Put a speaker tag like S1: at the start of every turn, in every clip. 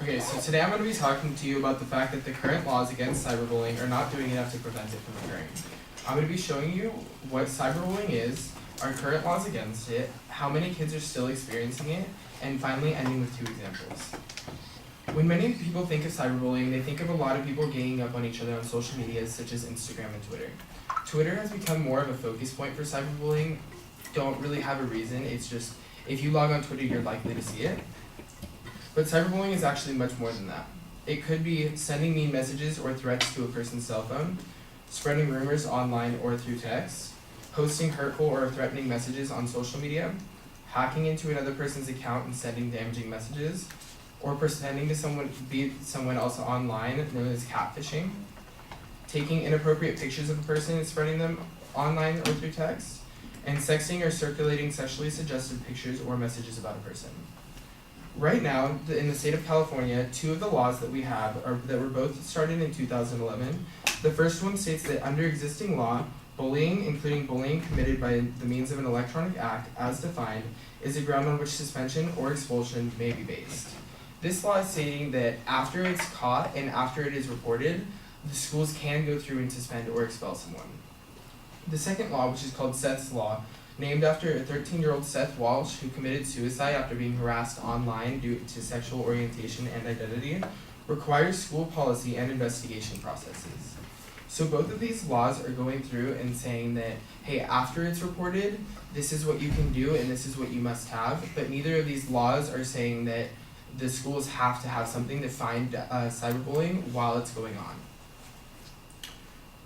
S1: Okay, so today I'm going to be talking to you about the fact that the current laws against cyberbullying are not doing enough to prevent it from occurring. I'm going to be showing you what cyberbullying is, our current laws against it, how many kids are still experiencing it, and finally ending with 2 examples. When many people think of cyberbullying, they think of a lot of people ganging up on each other on social media such as Instagram and Twitter. Twitter has become more of a focus point for cyberbullying. Don't really have a reason, it's just if you log on Twitter, you're likely to see it. But cyberbullying is actually much more than that. It could be sending mean messages or threats to a person's cell phone, spreading rumors online or through text, posting hurtful or threatening messages on social media, hacking into another person's account and sending damaging messages, or pretending to be someone else online, known as catfishing, taking inappropriate pictures of a person and spreading them online or through text, and sexting or circulating sexually suggestive pictures or messages about a person. Right now, in the state of California, 2 of the laws that we have that were both started in 2011. The first one states that under existing law, bullying, including bullying committed by the means of an electronic act as defined, is a ground on which suspension or expulsion may be based. This law is stating that after it's caught and after it is reported, the schools can go through and suspend or expel someone. The second law, which is called Seth's Law, named after a 13-year-old Seth Walsh who committed suicide after being harassed online due to sexual orientation and identity, requires school policy and investigation processes. So both of these laws are going through and saying that, hey, after it's reported, this is what you can do and this is what you must have, but neither of these laws are saying that the schools have to have something to find cyberbullying while it's going on.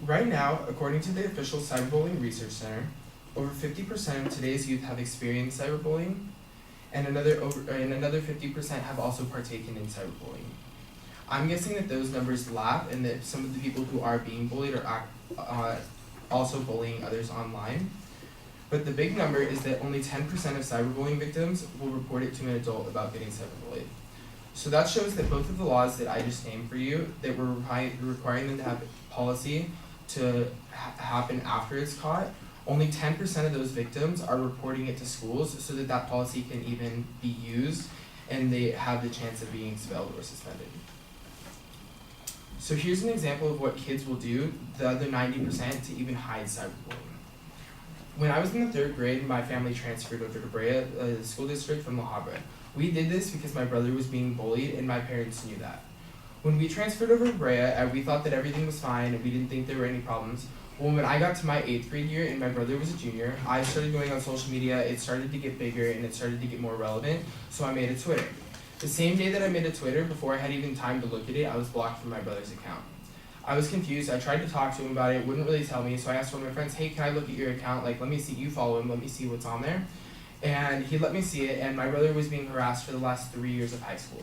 S1: Right now, according to the official Cyberbullying Research Center, over 50% of today's youth have experienced cyberbullying, and another 50% have also partaken in cyberbullying. I'm guessing that those numbers laugh and that some of the people who are being bullied are also bullying others online. But the big number is that only 10% of cyberbullying victims will report it to an adult about getting cyberbullied. So that shows that both of the laws that I just named for you, that we're requiring them to have policy to happen after it's caught, only 10% of those victims are reporting it to schools so that that policy can even be used and they have the chance of being expelled or suspended. So here's an example of what kids will do, the other 90%, to even hide cyberbullying. When I was in the 3rd grade, my family transferred over to Brea, a school district from La Habra. We did this because my brother was being bullied and my parents knew that. When we transferred over to Brea, we thought that everything was fine and we didn't think there were any problems. Well, when I got to my 8th grade year and my brother was a junior, I started going on social media, it started to get bigger and it started to get more relevant, so I made a Twitter. The same day that I made a Twitter, before I had even time to look at it, I was blocked from my brother's account. I was confused, I tried to talk to him about it, wouldn't really tell me, so I asked one of my friends, hey, can I look at your account, let me see, you follow him, let me see what's on there. And he let me see it, and my brother was being harassed for the last 3 years of high school.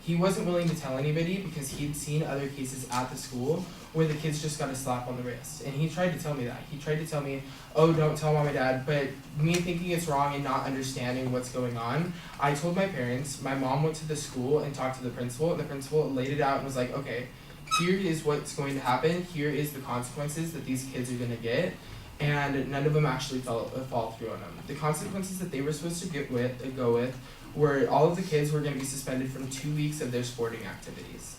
S1: He wasn't willing to tell anybody because he'd seen other cases at the school where the kids just got a slap on the wrist. And he tried to tell me that. He tried to tell me, oh, don't tell mom and dad. But me thinking it's wrong and not understanding what's going on, I told my parents. My mom went to the school and talked to the principal. And the principal laid it out and was like, okay, here is what's going to happen. Here is the consequences that these kids are going to get. And none of them actually fall through on them. The consequences that they were supposed to go with were all of the kids were going to be suspended from 2 weeks of their sporting activities.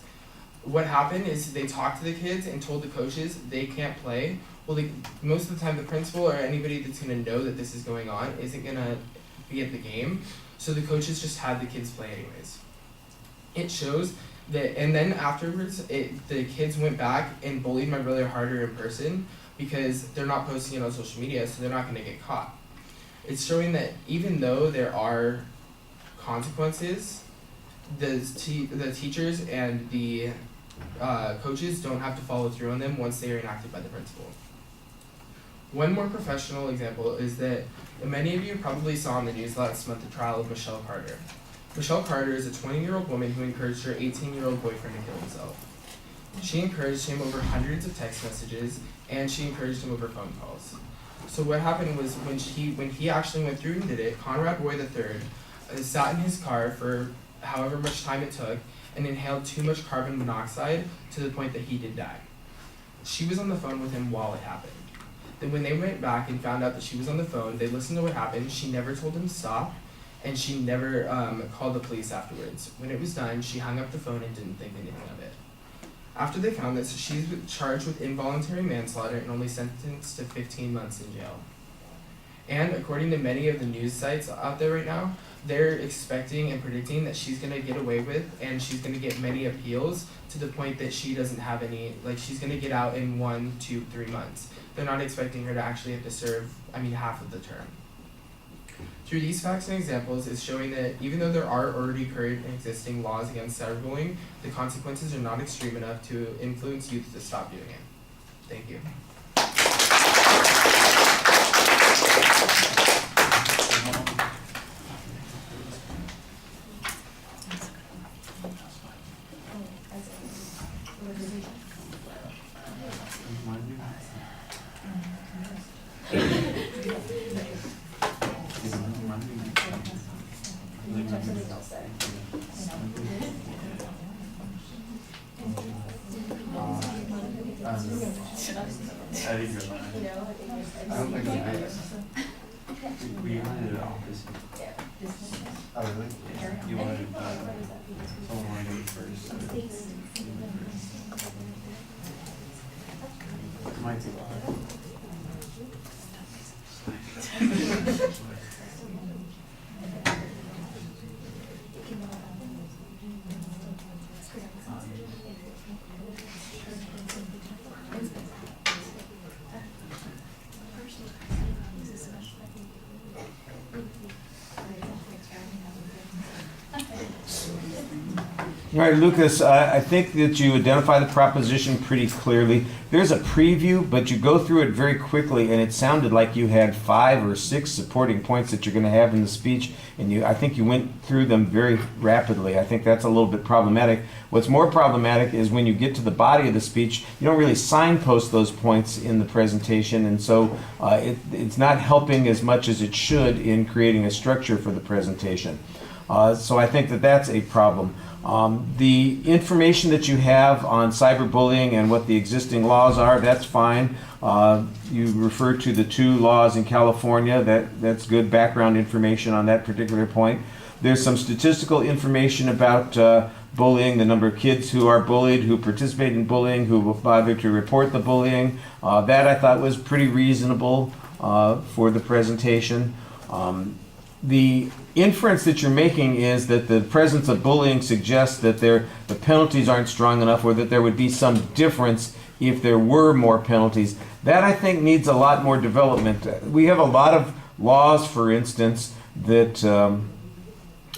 S1: What happened is they talked to the kids and told the coaches they can't play. Well, most of the time the principal or anybody that's going to know that this is going on isn't going to be at the game, so the coaches just had the kids play anyways. It shows that, and then afterwards, the kids went back and bullied my brother harder in person because they're not posting it on social media, so they're not going to get caught. It's showing that even though there are consequences, the teachers and the coaches don't have to follow through on them once they are enacted by the principal. One more professional example is that many of you probably saw in the news last month the trial of Michelle Carter. Michelle Carter is a 20-year-old woman who encouraged her 18-year-old boyfriend to kill himself. She encouraged him over hundreds of text messages, and she encouraged him over phone calls. So what happened was when he actually went through and did it, Conrad Roy III sat in his car for however much time it took and inhaled too much carbon monoxide to the point that he did die. She was on the phone with him while it happened. Then when they went back and found out that she was on the phone, they listened to what happened. She never told him to stop, and she never called the police afterwards. When it was done, she hung up the phone and didn't think anything of it. After they found this, she's charged with involuntary manslaughter and only sentenced to 15 months in jail. And according to many of the news sites out there right now, they're expecting and predicting that she's going to get away with, and she's going to get many appeals to the point that she doesn't have any, like she's going to get out in 1, 2, 3 months. They're not expecting her to actually have to serve, half of the term. Through these facts and examples, it's showing that even though there are already current and existing laws against cyberbullying, the consequences are not extreme enough to influence youth to stop doing it. Thank you.
S2: We wanted it opposite. Oh, really? Yeah. You wanted someone wanted to do it first. It might take a while.
S3: All right, Lucas, I think that you identify the proposition pretty clearly. There's a preview, but you go through it very quickly, and it sounded like you had 5 or 6 supporting points that you're going to have in the speech, and I think you went through them very rapidly. I think that's a little bit problematic. What's more problematic is when you get to the body of the speech, you don't really signpost those points in the presentation, and so it's not helping as much as it should in creating a structure for the presentation. So I think that that's a problem. The information that you have on cyberbullying and what the existing laws are, that's fine. You refer to the 2 laws in California. That's good background information on that particular point. There's some statistical information about bullying, the number of kids who are bullied, who participate in bullying, who will bother to report the bullying. That I thought was pretty reasonable for the presentation. The inference that you're making is that the presence of bullying suggests that the penalties aren't strong enough, or that there would be some difference if there were more penalties. That, I think, needs a lot more development. We have a lot of laws, for instance, that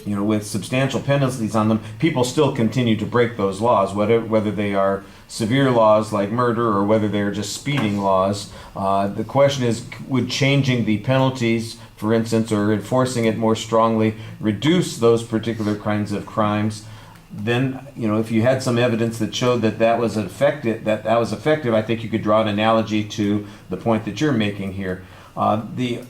S3: with substantial penalties on them, people still continue to break those laws, whether they are severe laws like murder or whether they are just speeding laws. The question is, would changing the penalties, for instance, or enforcing it more strongly, reduce those particular kinds of crimes? Then, if you had some evidence that showed that was effective, I think you could draw an analogy to the point that you're making here. The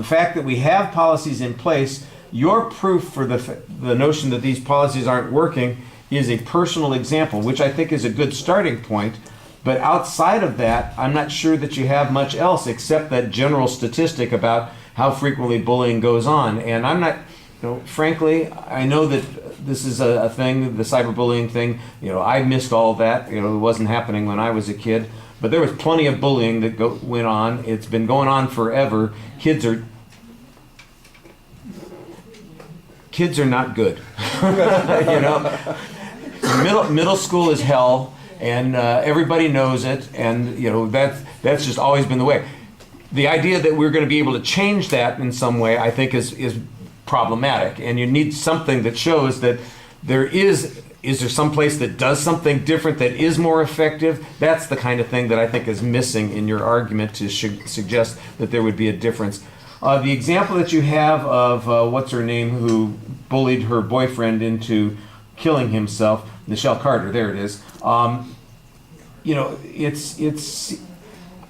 S3: fact that we have policies in place, your proof for the notion that these policies aren't working is a personal example, which I think is a good starting point. But outside of that, I'm not sure that you have much else except that general statistic about how frequently bullying goes on. And I'm not, frankly, I know that this is a thing, the cyberbullying thing. I missed all that. It wasn't happening when I was a kid. But there was plenty of bullying that went on. It's been going on forever. Kids are not good. Middle school is hell, and everybody knows it, and that's just always been the way. The idea that we're going to be able to change that in some way, I think, is problematic, and you need something that shows that there is there some place that does something different that is more effective? That's the kind of thing that I think is missing in your argument to suggest that there would be a difference. The example that you have of what's her name, who bullied her boyfriend into killing himself, Michelle Carter, there it is. It's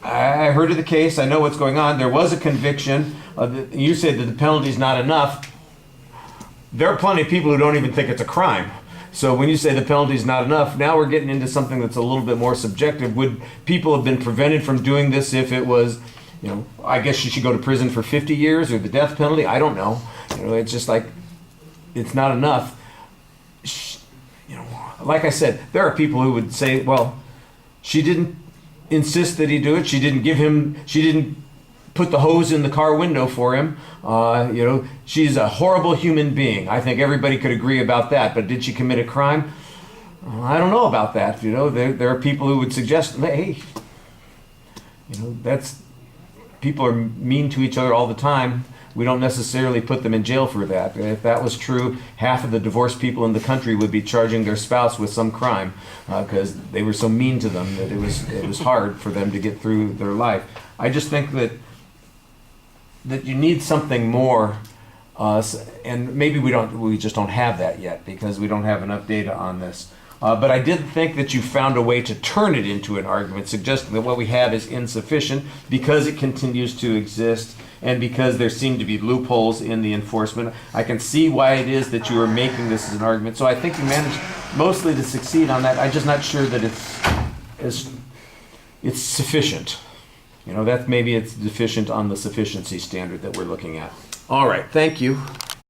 S3: I heard of the case. I know what's going on. There was a conviction. You said that the penalty's not enough. There are plenty of people who don't even think it's a crime. So when you say the penalty's not enough, now we're getting into something that's a little bit more subjective. Would people have been prevented from doing this if it was you know, I guess she should go to prison for 50 years or the death penalty. I don't know. You know, it's just like, it's not enough. You know, like I said, there are people who would say, well, she didn't insist that he do it. She didn't put the hose in the car window for him. You know, she's a horrible human being. I think everybody could agree about that. But did she commit a crime? I don't know about that. You know, there are people who would suggest, hey, you know, people are mean to each other all the time. We don't necessarily put them in jail for that. If that was true, half of the divorced people in the country would be charging their spouse with some crime because they were so mean to them that it was hard for them to get through their life. I just think that you need something more, and maybe we just don't have that yet because we don't have enough data on this. But I did think that you found a way to turn it into an argument, suggesting that what we have is insufficient because it continues to exist and because there seem to be loopholes in the enforcement. I can see why it is that you are making this as an argument. So I think you managed mostly to succeed on that. I'm just not sure that it's sufficient. You know, maybe it's deficient on the sufficiency standard that we're looking at. All right, thank you.